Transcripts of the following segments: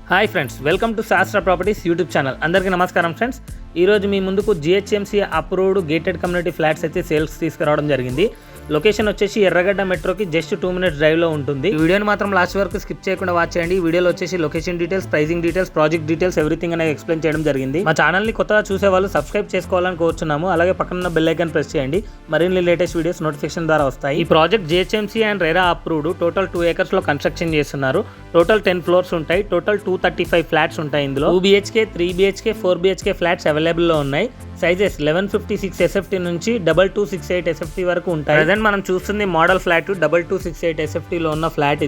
Hi friends, welcome to శాస్త్ర properties YouTube channel. అందరికీ నమస్కారం ఫ్రెండ్స్. ఈరోజు మీ ముందుకు GHMC approved gated community flats అయితే సేల్స్ తీసుకురావడం జరిగింది. లొకేషన్ వచ్చేసి ఎర్రగడ్డ మెట్రోకి జస్ట్ 2 minutes డ్రైవ్లో ఉంటుంది. ఈ వీడియోని మాత్రం లాస్ట్ వరకు స్కిప్ చేయకుండా వాచ్ చేయండి. ఈ వీడియోలో వచ్చేసి location details, pricing details, project details everything అనేది ఎక్స్ప్లెయిన్ చేయడం జరిగింది. మా ఛానల్ని కొత్తగా చూసే వాళ్ళు సబ్స్క్రైబ్ చేసుకోవాలని కోరుచున్నాము. అలాగే పక్కన బెల్ ఐకాన్ ప్రెస్ చేయండి. మరిన్ని లేటెస్ట్ వీడియోస్ నోటిఫికేషన్ ద్వారా వస్తాయి. ఈ project GHMC and RERA approved. Total 2 acres లో కన్స్ట్రక్షన్ చేస్తున్నారు. టోటల్ 10 floors ఉంటాయి. టోటల్ 235 ఫ్లాట్స్ ఉంటాయి. ఇందులో 2 BHK, 3 BHK, 4 BHK ఫ్లాట్స్ అవైలబుల్లో ఉన్నాయి. సైజెస్ 1156 SFT నుంచి 2268 SFT వరకు ఉంటాయి. ప్రజెంట్ మనం చూస్తుంది మోడల్ ఫ్లాట్ 2268 SFTలో ఉన్న ఫ్లాట్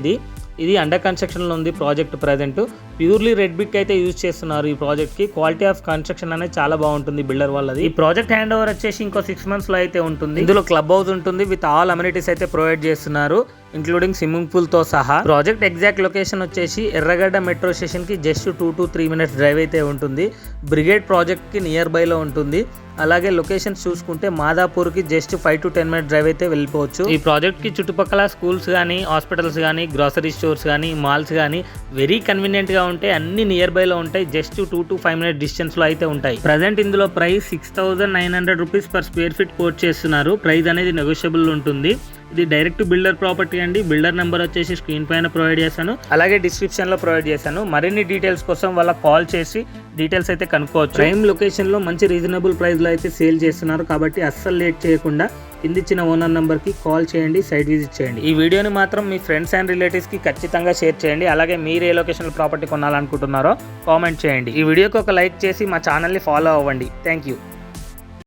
ఇది అండర్ కన్స్ట్రక్షన్లో ఉంది project. Present purely red brick అయితే యూజ్ చేస్తున్నారు. ఈ ప్రాజెక్ట్కి క్వాలిటీ ఆఫ్ కన్స్ట్రక్షన్ అనేది చాలా బాగుంటుంది బిల్డర్ వాళ్ళది. ఈ ప్రాజెక్ట్ హ్యాండ్ ఓవర్ వచ్చేసి ఇంకో 6 months లో అయితే ఉంటుంది. ఇందులో క్లబ్ హౌస్ ఉంటుంది విత్ ఆల్ అమ్యూనిటీస్ అయితే ప్రొవైడ్ చేస్తున్నారు, ఇంక్లూడింగ్ స్విమ్మింగ్ పూల్ తో సహా. ప్రాజెక్ట్ ఎగ్జాక్ట్ లొకేషన్ వచ్చేసి ఎర్రగడ్డ మెట్రో స్టేషన్ కి జస్ట్ 2 to 3 minutes డ్రైవ్ అయితే ఉంటుంది. బ్రిగేడ్ ప్రాజెక్ట్ కి నియర్ బై లో ఉంటుంది. అలాగే లొకేషన్స్ చూసుకుంటే మాదాపూర్ కి జస్ట్ 5 to 10 minutes డ్రైవ్ అయితే వెళ్ళిపోవచ్చు. ఈ ప్రాజెక్ట్ కి చుట్టుపక్కల స్కూల్స్ కానీ, హాస్పిటల్స్ కానీ, గ్రోసరీ స్టోర్స్ కానీ, మాల్స్ కానీ వెరీ కన్వీనియంట్ గా ఉంటాయి. అన్ని నియర్ బై లో ఉంటాయి. జస్ట్ 2 to 5 minutes డిస్టెన్స్ లో అయితే ఉంటాయి. ప్రజెంట్ ఇందులో price 6,900 rupees per square feet quote చేస్తున్నారు. ప్రైస్ అనేది నెగోషియబుల్ ఉంటుంది. ఇది డైరెక్ట్ బిల్డర్ ప్రాపర్టీ అండి. బిల్డర్ నెంబర్ వచ్చేసి స్క్రీన్ పైన ప్రొవైడ్ చేశాను, అలాగే డిస్క్రిప్షన్ లో ప్రొవైడ్ చేశాను. మరిన్ని డీటెయిల్స్ కోసం వాళ్ళకి కాల్ చేసి డీటెయిల్స్ అయితే కనుక్కోవచ్చు. ప్రైమ్ లొకేషన్ లో మంచి రీజనబుల్ ప్రైస్ లో అయితే సేల్ చేస్తున్నారు. కాబట్టి అస్సలు లేట్ చేయకుండా కిందిచ్చిన ఓనర్ నెంబర్ కి కాల్ చేయండి, సైట్ విజిట్ చేయండి. ఈ వీడియోని మాత్రం మీ ఫ్రెండ్స్ అండ్ రిలేటివ్స్ కి ఖచ్చితంగా షేర్ చేయండి. అలాగే మీరు ఏ లొకేషన్ లో ప్రాపర్టీ కొనాలనుకుంటున్నారో కామెంట్ చేయండి. ఈ వీడియోకి ఒక లైక్ చేసి మా ఛానల్ ని ఫాలో అవ్వండి. Thank you.